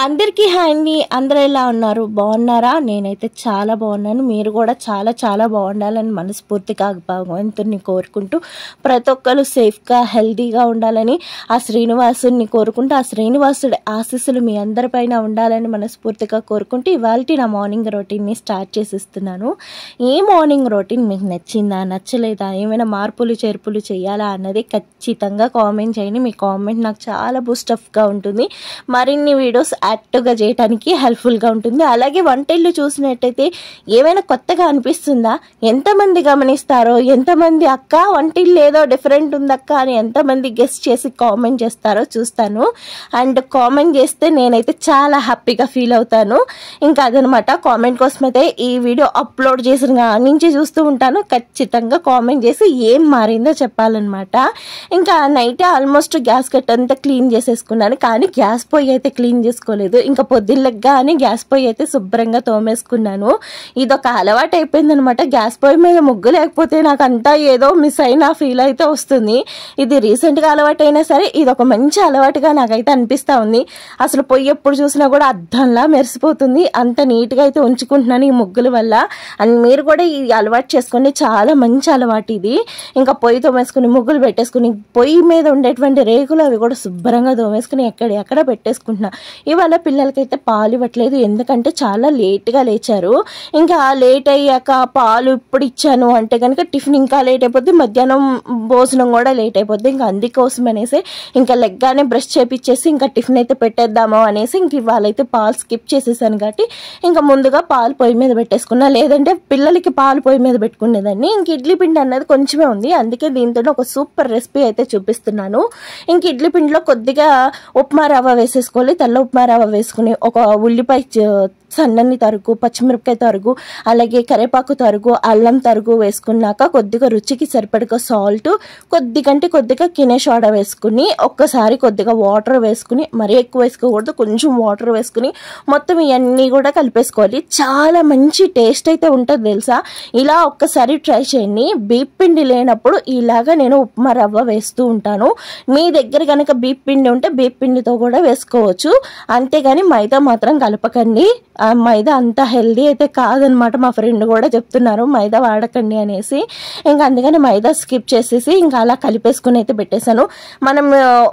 అందరికీ హాయ్ అండి. అందరూ ఎలా ఉన్నారు? బాగున్నారా? నేనైతే చాలా బాగున్నాను. మీరు కూడా చాలా చాలా బాగుండాలని మనస్ఫూర్తిగా భగవంతుని కోరుకుంటూ ప్రతి ఒక్కరు సేఫ్గా హెల్తీగా ఉండాలని ఆ శ్రీనివాసుని కోరుకుంటూ ఆ శ్రీనివాసుడి ఆశీస్సులు మీ అందరిపైన ఉండాలని మనస్ఫూర్తిగా కోరుకుంటూ ఇవాళ నా మార్నింగ్ రొటీన్ని స్టార్ట్ చేసిస్తున్నాను. ఈ మార్నింగ్ రొటీన్ మీకు నచ్చిందా, నచ్చలేదా, ఏమైనా మార్పులు చేర్పులు చేయాలా అన్నది ఖచ్చితంగా కామెంట్ చేయండి. మీ కామెంట్ నాకు చాలా బూస్టప్గా ఉంటుంది. మరిన్ని వీడియోస్ యాక్టివ్గా చేయడానికి హెల్ప్ఫుల్గా ఉంటుంది. అలాగే వంటలు చూసినట్టయితే ఏమైనా కొత్తగా అనిపిస్తుందా, ఎంతమంది గమనిస్తారో, ఎంతమంది అక్క వంటలు ఏదో డిఫరెంట్ ఉందక్క అని ఎంతమంది గెస్ట్ చేసి కామెంట్ చేస్తారో చూస్తాను. అండ్ కామెంట్ చేస్తే నేనైతే చాలా హ్యాపీగా ఫీల్ అవుతాను. ఇంకా అదనమాట, కామెంట్ కోసం అయితే ఈ వీడియో అప్లోడ్ చేసిన నుంచి చూస్తూ ఉంటాను. ఖచ్చితంగా కామెంట్ చేసి ఏం మారిందో చెప్పాలన్నమాట. ఇంకా నైట్ ఆల్మోస్ట్ గ్యాస్ కట్ అంతా క్లీన్ చేసేసుకున్నాను, కానీ గ్యాస్ పొయ్యి అయితే క్లీన్ చేసుకోలేదు. ఇంకా పొద్దుల్లగా అని గ్యాస్ పొయ్యి అయితే శుభ్రంగా తోమేసుకున్నాను. ఇదొక అలవాటు అయిపోయింది అనమాట. గ్యాస్ పొయ్యి మీద ముగ్గు లేకపోతే నాకు అంతా ఏదో మిస్ అయిన ఫీల్ అయితే వస్తుంది. ఇది రీసెంట్గా అలవాటు అయినా సరే ఇది ఒక మంచి అలవాటుగా నాకైతే అనిపిస్తూ ఉంది. అసలు పొయ్యి ఎప్పుడు చూసినా కూడా అద్దంలా మెరిసిపోతుంది. అంత నీట్గా అయితే ఉంచుకుంటున్నాను ఈ ముగ్గుల వల్ల. అండ్ మీరు కూడా ఈ అలవాటు చేసుకోండి, చాలా మంచి అలవాటు ఇది. ఇంకా పొయ్యి తోమేసుకుని ముగ్గులు పెట్టేసుకుని పొయ్యి మీద ఉండేటువంటి రేకులు అవి కూడా శుభ్రంగా తోమేసుకుని ఎక్కడ పెట్టేసుకుంటున్నా. ఇవాళ పిల్లలకైతే పాలు ఇవ్వట్లేదు, ఎందుకంటే చాలా లేట్గా లేచారు. ఇంకా లేట్ అయ్యాక పాలు ఇప్పుడు ఇచ్చాను అంటే కనుక టిఫిన్ ఇంకా లేట్ అయిపోద్ది, మధ్యాహ్నం భోజనం కూడా లేట్ అయిపోద్ది. ఇంకా అందుకోసం అనేసి ఇంకా లెగ్గానే బ్రష్ చేపించేసి ఇంకా టిఫిన్ అయితే పెట్టేద్దాము అనేసి ఇంక ఇవాళైతే పాలు స్కిప్ చేసేసాను. కాబట్టి ఇంకా ముందుగా పాలు పొయ్యి మీద పెట్టేసుకున్నా, లేదంటే పిల్లలకి పాలు పొయ్యి మీద పెట్టుకునేదాన్ని. ఇంక ఇడ్లీ పిండి అన్నది కొంచెమే ఉంది, అందుకే దీంతో ఒక సూపర్ రెసిపీ అయితే చూపిస్తున్నాను. ఇంక ఇడ్లీ పిండిలో కొద్దిగా ఉప్మా రవ్వ వేసేసుకోవాలి. తెల్ల ఉప్మా రవ్వ వేసుకుని ఒక ఉల్లిపాయ సన్నని తరుగు, పచ్చిమిరపకాయ తరుగు, అలాగే కరివేపాకు తరుగు, అల్లం తరుగు వేసుకున్నాక కొద్దిగా రుచికి సరిపడగా సాల్ట్, కొద్దిగా కినే సోడా వేసుకుని ఒక్కసారి కొద్దిగా వాటర్ వేసుకుని, మరీ ఎక్కువ వేసుకోకూడదు, కొంచెం వాటర్ వేసుకుని మొత్తం ఇవన్నీ కూడా కలిపేసుకోవాలి. చాలా మంచి టేస్ట్ అయితే ఉంటుంది తెలుసా. ఇలా ఒక్కసారి ట్రై చేయండి. బీప్ పిండి లేనప్పుడు ఇలాగా నేను ఉప్మా రవ్వ వేస్తూ ఉంటాను. మీ దగ్గర కనుక బీప్ పిండి ఉంటే బీప్ పిండితో కూడా వేసుకోవచ్చు, అంతేగాని మైదా మాత్రం కలపకండి. మైదా అంత హెల్దీ అయితే కాదనమాట. మా ఫ్రెండ్ కూడా చెప్తున్నారు మైదా వాడకండి అనేసి. ఇంకా అందుకని మైదా స్కిప్ చేసేసి ఇంకా అలా కలిపేసుకుని అయితే పెట్టేశాను. మనం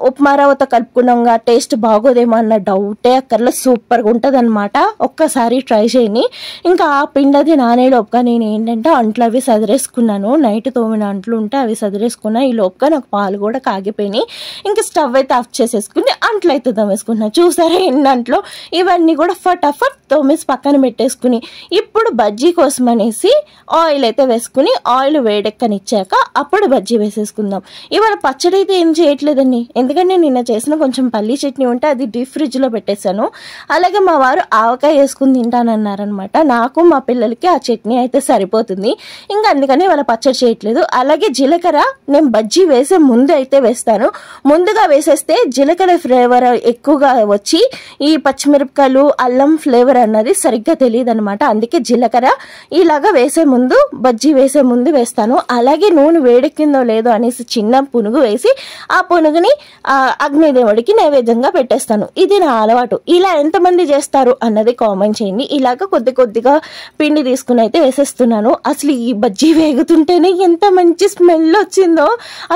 ఉప్మా రవ్వతో కలుపుకున్నాంగా టేస్ట్ బాగోదేమో అన్న డౌటే అక్కర్లో, సూపర్గా ఉంటుంది అనమాట. ఒక్కసారి ట్రై చేయండి. ఇంకా ఆ పిండి అది నానే లోపుగా నేను ఏంటంటే అంట్లు అవి సదిరేసుకున్నాను. నైట్ తోమిన అంట్లు ఉంటే అవి సదిరేసుకున్నా. ఈ లోపుగా నాకు పాలు కూడా కాగిపోయినాయి. ఇంకా స్టవ్ అయితే ఆఫ్ చేసేసుకుని అంట్లు అయితే తోమేసుకున్నాను. చూసారా ఎన్ని అంట్లో. ఇవన్నీ కూడా ఫటాఫట్ తోమేసి పక్కన పెట్టేసుకుని ఇప్పుడు బజ్జీ కోసం అనేసి ఆయిల్ అయితే వేసుకుని ఆయిల్ వేడెక్కనిచ్చాక అప్పుడు బజ్జీ వేసేసుకుందాం. ఇవాళ పచ్చడి అయితే ఏం చేయట్లేదండి, ఎందుకంటే నిన్న చేసిన కొంచెం పల్లీ చట్నీ ఉంటే అది డీప్ ఫ్రిడ్జ్లో పెట్టేశాను. అలాగే మా వారు ఆవకాయ వేసుకుని తింటానన్నారనమాట. నాకు మా పిల్లలకి ఆ చట్నీ అయితే సరిపోతుంది. ఇంకా అందుకని ఇవాళ పచ్చడి చేయట్లేదు. అలాగే జీలకర్ర నేను బజ్జీ వేసే ముందు అయితే వేస్తాను. ముందుగా వేసేస్తే జీలకర్ర ఫ్లేవర్ ఎక్కువగా వచ్చి ఈ పచ్చిమిరపకాయలు అల్లం ఫ్లేవర్ అన్నది సరిగ్గా తెలియదు అనమాట. అందుకే జీలకర్ర ఇలాగా వేసే ముందు, బజ్జీ వేసే ముందు వేస్తాను. అలాగే నూనె వేడెక్కిందో లేదో అనేసి చిన్న పునుగు వేసి ఆ పునుగుని అగ్నిదేవుడికి నైవేద్యంగా పెట్టేస్తాను. ఇది నా అలవాటు. ఇలా ఎంతమంది చేస్తారు అన్నది కామెంట్ చేయండి. ఇలాగ కొద్దిగా పిండి తీసుకుని అయితే వేసేస్తున్నాను. అసలు ఈ బజ్జీ వేగుతుంటేనే ఎంత మంచి స్మెల్ వచ్చిందో.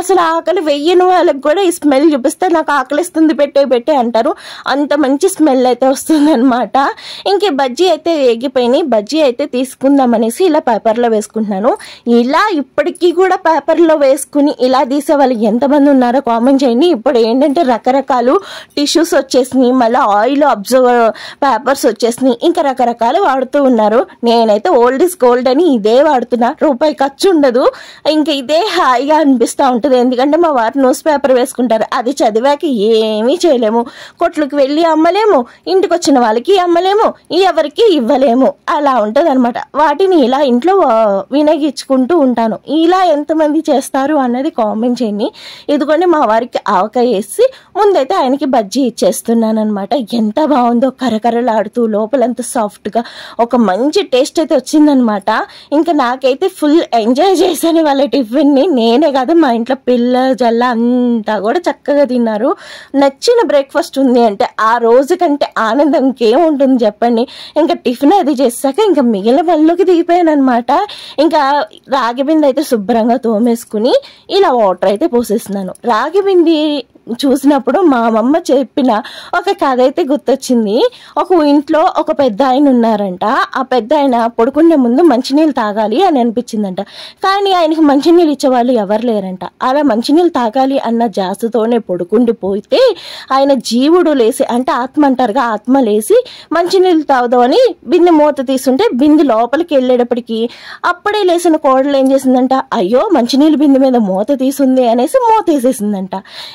అసలు ఆకలి వెయ్యని వాళ్ళకి కూడా ఈ స్మెల్ చూపిస్తే నాకు ఆకలిస్తుంది పెట్టే అంటారు. అంత మంచి స్మెల్ అయితే వస్తుంది అనమాట. ఇంక బజ్జీ అయితే వేగిపోయినాయి. బజ్జీ అయితే తీసుకుందాం అనేసి ఇలా పేపర్లో వేసుకుంటున్నాను. ఇలా ఇప్పటికీ కూడా పేపర్లో వేసుకుని ఇలా తీసే వాళ్ళు ఎంతమంది ఉన్నారో కామెంట్ చేయండి. ఇప్పుడు ఏంటంటే రకరకాలు టిష్యూస్ వచ్చేసినాయి, మళ్ళీ ఆయిల్ అబ్జర్వర్ పేపర్స్ వచ్చేసినాయి, ఇంకా రకరకాలు వాడుతూ ఉన్నారు. నేనైతే ఓల్డ్ ఇస్ గోల్డ్ అని ఇదే వాడుతున్నా. రూపాయి ఖర్చు ఉండదు. ఇంకా ఇదే హాయిగా అనిపిస్తూ ఉంటుంది. ఎందుకంటే మా వారు న్యూస్ పేపర్ వేసుకుంటారు. అది చదివాక ఏమీ చేయలేము. కొట్లకు వెళ్ళి అమ్మలేము, ఇంటికి వచ్చిన వాళ్ళకి అమ్మలేము, ఎవరికి ఇవ్వలేము. అలా ఉంటుంది అనమాట. వాటిని ఇలా ఇంట్లో వినియోగించుకుంటూ ఉంటాను. ఇలా ఎంతమంది చేస్తారు అన్నది కామెంట్ చేయండి. ఇదిగోండి మా వారికి ఆవకాయ వేసి ముందైతే ఆయనకి బజ్జీ ఇచ్చేస్తున్నాను అనమాట. ఎంత బాగుందో, కరకరలాడుతూ లోపలంతా సాఫ్ట్గా ఒక మంచి టేస్ట్ అయితే వచ్చిందనమాట. ఇంకా నాకైతే ఫుల్ ఎంజాయ్ చేశాను వాళ్ళ టిఫిన్ని. నేనే కాదు మా ఇంట్లో పిల్ల జల్ల అంతా కూడా చక్కగా తిన్నారు. నచ్చిన బ్రేక్ఫాస్ట్ ఉంది అంటే ఆ రోజు రోజు కంటే ఆనందం ఇంకేముంటుంది చెప్పండి. ఇంకా టిఫిన్ అది చేసాక ఇంకా మిగిలిన పనులకి దిగిపోయాను అనమాట. ఇంకా రాగి బిందె అయితే శుభ్రంగా తోమేసుకుని ఇలా వాటర్ అయితే పోసేస్తున్నాను. రాగి బింది చూసినప్పుడు మా అమ్మమ్మ చెప్పిన ఒక కథ అయితే గుర్తొచ్చింది. ఒక ఇంట్లో ఒక పెద్ద ఆయన ఉన్నారంట. ఆ పెద్ద ఆయన పడుకునే ముందు మంచినీళ్ళు తాగాలి అని అనిపించిందంట. కానీ ఆయనకి మంచినీళ్ళు ఇచ్చేవాళ్ళు ఎవరు లేరంట. అలా మంచినీళ్ళు తాగాలి అన్న జాస్తతోనే పడుకుండిపోతే ఆయన జీవుడు లేసి, అంటే ఆత్మ అంటారుగా, ఆత్మ లేసి మంచినీళ్ళు తాగుదామని బిందె మూత తీసుంటే బిందె లోపలికి వెళ్ళేటప్పటికి అప్పుడే లేసిన కోడలు ఏం చేసిందంట, అయ్యో మంచినీళ్ళు బిందె మీద మూత తీసుంది అనేసి మూత వేసేసిందంట.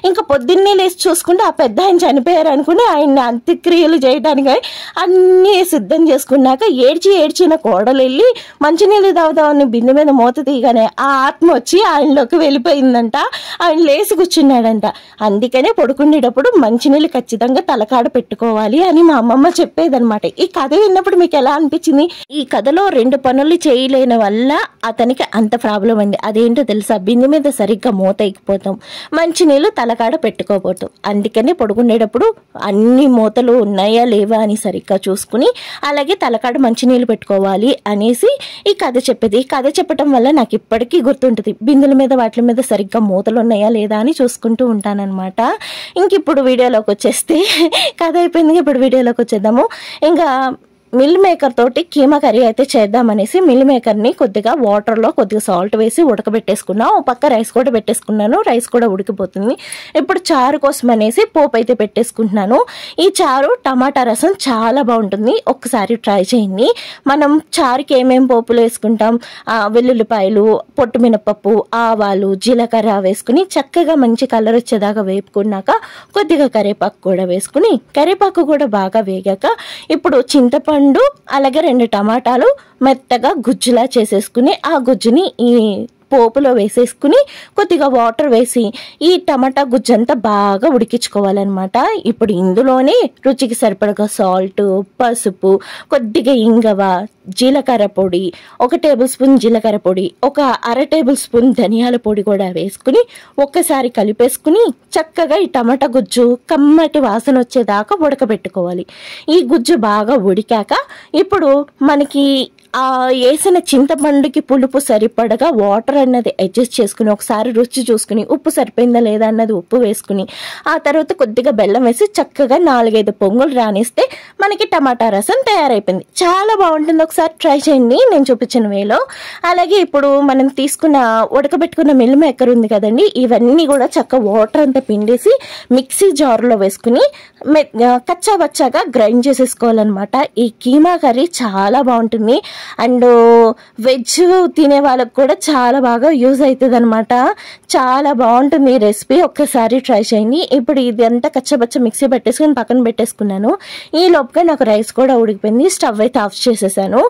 ఇంకా పొద్దున్నే లేచి చూసుకుంటే ఆ పెద్ద ఆయన చనిపోయారు అనుకుని ఆయన్ని అంత్యక్రియలు చేయడానికి అన్నీ సిద్ధం చేసుకున్నాక ఏడ్చిన కోడలు వెళ్ళి మంచినీళ్ళు తాగుదామని బిందె మీద మూత తీయగానే ఆ ఆత్మ వచ్చి ఆయనలోకి వెళ్ళిపోయిందంట. ఆయన లేచి కూర్చున్నాడంట. అందుకనే పడుకునేటప్పుడు మంచినీళ్ళు ఖచ్చితంగా తలకాడ పెట్టుకోవాలి అని మా అమ్మమ్మ చెప్పేదనమాట. ఈ కథ విన్నప్పుడు మీకు ఎలా అనిపించింది? ఈ కథలో 2 పనులు చేయలేని వల్ల అతనికి అంత ప్రాబ్లం అండి. అదేంటో తెలుసా? బిందె మీద సరిగ్గా మూత ఎక్కిపోతాం, మంచినీళ్ళు తలకాడ పెట్టుకోబోతాం. అందుకని పడుకునేటప్పుడు అన్ని మూతలు ఉన్నాయా లేవా అని సరిగ్గా చూసుకుని అలాగే తలకాడ మంచినీళ్ళు పెట్టుకోవాలి అనేసి ఈ కథ చెప్పేది. ఈ కథ చెప్పడం వల్ల నాకు ఇప్పటికీ గుర్తుంటుంది. బిందెల మీద వాటి మీద సరిగ్గా మూతలు ఉన్నాయా లేదా అని చూసుకుంటూ ఉంటానన్నమాట. ఇంక ఇప్పుడు వీడియోలోకి వచ్చేస్తే కథ అయిపోయింది. ఇప్పుడు వీడియోలోకి వచ్చేద్దాము. ఇంకా మిల్ మేకర్ తోటి కీమా కర్రీ అయితే చేద్దామనేసి మిల్ మేకర్ని కొద్దిగా వాటర్లో కొద్దిగా సాల్ట్ వేసి ఉడకబెట్టేసుకున్నా. ఓ పక్క రైస్ కూడా పెట్టేసుకున్నాను. రైస్ కూడా ఉడికిపోతుంది. ఇప్పుడు చారు కోసం అనేసి పోపు అయితే పెట్టేసుకుంటున్నాను. ఈ చారు టమాటా రసం చాలా బాగుంటుంది. ఒక్కసారి ట్రై చేయండి. మనం చారుకి ఏమేమి పోపులు వేసుకుంటాం, వెల్లుల్లిపాయలు, పొట్టు మినపప్పు, ఆవాలు, జీలకర్ర వేసుకుని చక్కగా మంచి కలర్ వచ్చేదాకా వేపుకున్నాక కొద్దిగా కరివేపాకు కూడా వేసుకుని, కరివేపాకు కూడా బాగా వేగాక ఇప్పుడు చింతపండు అలాగే 2 టమాటాలు మెత్తగా గుజ్జులా చేసేసుకుని ఆ గుజ్జుని ఈ పోపులో వేసేసుకుని కొద్దిగా వాటర్ వేసి ఈ టమాటా గుజ్జంతా బాగా ఉడికించుకోవాలన్నమాట. ఇప్పుడు ఇందులోనే రుచికి సరిపడగా సాల్ట్, పసుపు, కొద్దిగా ఇంగవ, జీలకర్ర పొడి, 1 టేబుల్ స్పూన్ జీలకర్ర పొడి, 1/2 టేబుల్ స్పూన్ ధనియాల పొడి కూడా వేసుకుని ఒక్కసారి కలిపేసుకుని చక్కగా ఈ టమాటా గుజ్జు కమ్మటి వాసన వచ్చేదాకా ఉడకబెట్టుకోవాలి. ఈ గుజ్జు బాగా ఉడికాక ఇప్పుడు మనకి వేసిన చింతపండుకి పులుపు సరిపడగా వాటర్ అన్నది అడ్జస్ట్ చేసుకుని ఒకసారి రుచి చూసుకుని ఉప్పు సరిపోయిందా లేదా అన్నది ఉప్పు వేసుకుని ఆ తర్వాత కొద్దిగా బెల్లం వేసి చక్కగా 4-5 పొంగులు రానిస్తే మనకి టమాటా రసం తయారైపోయింది. చాలా బాగుంటుంది. ఒకసారి ట్రై చేయండి నేను చూపించిన వేలో. అలాగే ఇప్పుడు మనం తీసుకున్న ఉడకబెట్టుకున్న మిల్ మేకర్ ఉంది కదండి, ఇవన్నీ కూడా చక్కగా వాటర్ అంతా పిండేసి మిక్సీ జార్లో వేసుకుని కచ్చా బచ్చాగా గ్రైండ్ చేసేసుకోవాలన్నమాట. ఈ కీమా కర్రీ చాలా బాగుంటుంది. అండ్ వెజ్ తినే వాళ్ళకి కూడా చాలా బాగా యూజ్ అవుతుంది అనమాట. చాలా బాగుంటుంది ఈ రెసిపీ. ఒక్కసారి ట్రై చేయండి. ఇప్పుడు ఇది అంతా కచ్చబచ్చ మిక్సీ పెట్టేసుకుని పక్కన పెట్టేసుకున్నాను. ఈ లోపుగా నాకు రైస్ కూడా ఉడికిపోయింది. స్టవ్ అయితే ఆఫ్ చేసేసాను.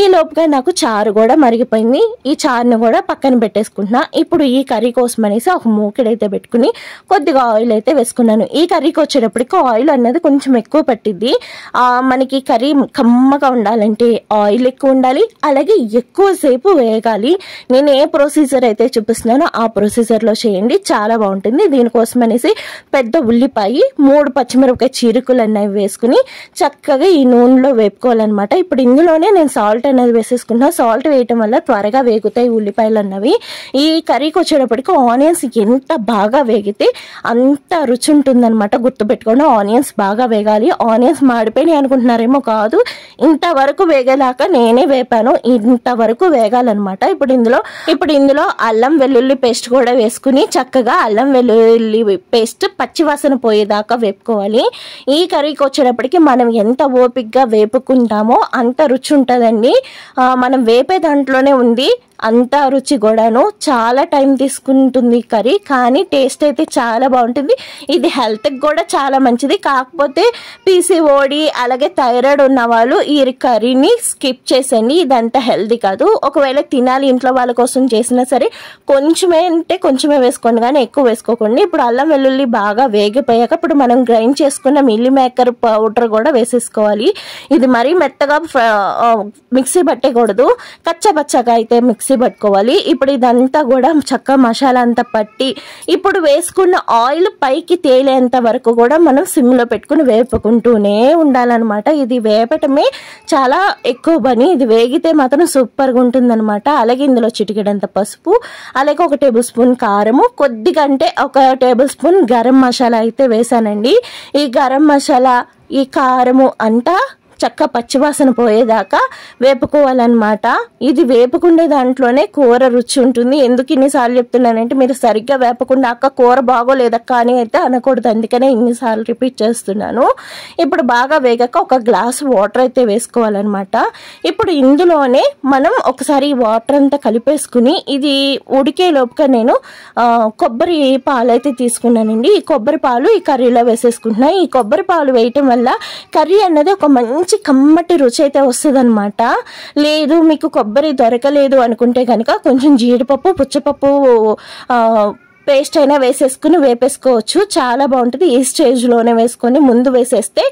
ఈ లోపుగా నాకు చారు కూడా మరిగిపోయింది. ఈ చారుని కూడా పక్కన పెట్టేసుకుంటున్నా. ఇప్పుడు ఈ కర్రీ కోసం అనేసి ఒక మూకిడైతే పెట్టుకుని కొద్దిగా ఆయిల్ అయితే వేసుకున్నాను. ఈ కర్రీకి వచ్చేటప్పటికి ఆయిల్ అన్నది కొంచెం ఎక్కువ పట్టిద్ది. మనకి కర్రీ కమ్మగా ఉండాలంటే ఆయిల్ ఎక్కువ ఉండాలి, అలాగే ఎక్కువసేపు వేగాలి. నేను ఏ ప్రొసీజర్ అయితే చూపిస్తున్నానో ఆ ప్రొసీజర్లో చేయండి, చాలా బాగుంటుంది. దీనికోసం అనేసి పెద్ద ఉల్లిపాయ, 3 పచ్చిమిరపకాయ చీరుకులు అన్నవి వేసుకుని చక్కగా ఈ నూనెలో వేపుకోవాలన్నమాట. ఇప్పుడు ఇందులోనే నేను సాల్ట్ అనేది వేసేసుకున్నా. సాల్ట్ వేయటం వల్ల త్వరగా వేగుతాయి ఉల్లిపాయలు అన్నవి. ఈ కర్రీకి వచ్చేటప్పటికి ఆనియన్స్ ఎంత బాగా వేగితే అంత రుచి ఉంటుందన్నమాట. గుర్తుపెట్టుకోండి, ఆనియన్స్ బాగా వేగాలి. ఆనియన్స్ మాడిపోయినాయి అనుకుంటున్నారేమో, కాదు, ఇంతవరకు వేగేలాగా నేనే వేపాను. ఇంతవరకు వేగాలన్నమాట. ఇప్పుడు ఇందులో అల్లం వెల్లుల్లి పేస్ట్ కూడా వేసుకుని చక్కగా అల్లం వెల్లుల్లి పేస్ట్ పచ్చివాసన పోయేదాకా వేపుకోవాలి. ఈ కర్రీకి వచ్చేటప్పటికి మనం ఎంత ఓపికగా వేపుకుంటామో అంత రుచి ఉంటుందండి. మనం వేపే దాంట్లోనే ఉంది అంత రుచి కూడాను. చాలా టైం తీసుకుంటుంది కర్రీ, కానీ టేస్ట్ అయితే చాలా బాగుంటుంది. ఇది హెల్త్కి కూడా చాలా మంచిది. కాకపోతే పీసీఓడి అలాగే థైరాయిడ్ ఉన్న వాళ్ళు ఈ కర్రీని స్కిప్ చేసేయండి. ఇదంతా హెల్తీ కాదు. ఒకవేళ తినాలి ఇంట్లో వాళ్ళ కోసం చేసినా సరే కొంచెమే అంటే కొంచెమే వేసుకోండి, కానీ ఎక్కువ వేసుకోకండి. ఇప్పుడు అల్లం వెల్లుల్లి బాగా వేగిపోయాక ఇప్పుడు మనం గ్రైండ్ చేసుకున్న మిల్ మేకర్ పౌడర్ కూడా వేసేసుకోవాలి. ఇది మరీ మెత్తగా మిక్సీ పట్టకూడదు, కచ్చబచ్చగా అయితే మిక్సీ మిక్సీ పట్టుకోవాలి. ఇప్పుడు ఇదంతా కూడా చక్కగా మసాలా అంతా పట్టి ఇప్పుడు వేసుకున్న ఆయిల్ పైకి తేలేంత వరకు కూడా మనం సిమ్లో పెట్టుకుని వేపుకుంటూనే ఉండాలన్నమాట. ఇది వేపటమే చాలా ఎక్కువ పని. ఇది వేగితే మాత్రం సూపర్గా ఉంటుందన్నమాట. అలాగే ఇందులో చిటికెడంత పసుపు, అలాగే 1 టేబుల్ స్పూన్ కారము, కొద్దిగా అంటే 1 టేబుల్ స్పూన్ గరం మసాలా అయితే వేసానండి. ఈ గరం మసాలా ఈ కారము అంతా చక్క పచ్చివాసన పోయేదాకా వేపుకోవాలన్నమాట. ఇది వేపుకుండే దాంట్లోనే కూర రుచి ఉంటుంది. ఎందుకు ఇన్నిసార్లు చెప్తున్నానంటే మీరు సరిగ్గా వేపకుండా అక్క కూర బాగోలేదక్క అని అయితే అనకూడదు, అందుకనే ఇన్నిసార్లు రిపీట్ చేస్తున్నాను. ఇప్పుడు బాగా వేగాక 1 గ్లాసు వాటర్ అయితే వేసుకోవాలన్నమాట. ఇప్పుడు ఇందులోనే మనం ఒకసారి ఈ వాటర్ అంతా కలిపేసుకుని ఇది ఉడికే లోపుగా నేను కొబ్బరి పాలు అయితే తీసుకున్నానండి. ఈ కొబ్బరి పాలు ఈ కర్రీలో వేసేసుకుంటున్నా. ఈ కొబ్బరి పాలు వేయటం వల్ల కర్రీ అన్నది ఒక మంచి కమ్మటి రుచి అయితే వస్తుంది అనమాట. లేదు మీకు కొబ్బరి దొరకలేదు అనుకుంటే కనుక కొంచెం జీడిపప్పు, పుచ్చపప్పు పేస్ట్ అయినా వేసేసుకుని వేపేసుకోవచ్చు, చాలా బాగుంటుంది. ఈ స్టేజ్లోనే వేసుకొని ముందు వేసేస్తే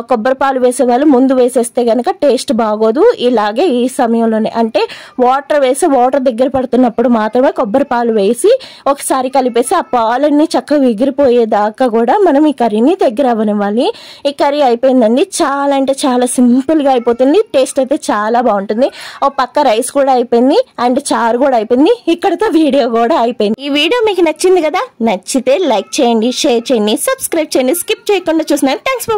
కొబ్బరి పాలు వేసేవాళ్ళు ముందు వేసేస్తే కనుక టేస్ట్ బాగోదు. ఇలాగే ఈ సమయంలోనే అంటే వాటర్ దగ్గర పడుతున్నప్పుడు మాత్రమే కొబ్బరి పాలు వేసి ఒకసారి కలిపేసి ఆ పాలన్నీ చక్కగా ఎగిరిపోయేదాకా కూడా మనం ఈ కర్రీని దగ్గర అవ్వనివ్వాలి. ఈ కర్రీ అయిపోయిందండి. చాలా అంటే చాలా సింపుల్గా అయిపోతుంది. టేస్ట్ అయితే చాలా బాగుంటుంది. ఒక పక్క రైస్ కూడా అయిపోయింది అండ్ చారు కూడా అయిపోయింది. ఇక్కడతో వీడియో కూడా అయిపోయింది. ఈ వీడియో మీకు నచ్చింది కదా? నచ్చితే లైక్ చేయండి, షేర్ చేయండి, సబ్స్క్రైబ్ చేయండి. స్కిప్ చేయకుండా చూసినారు. Thanks for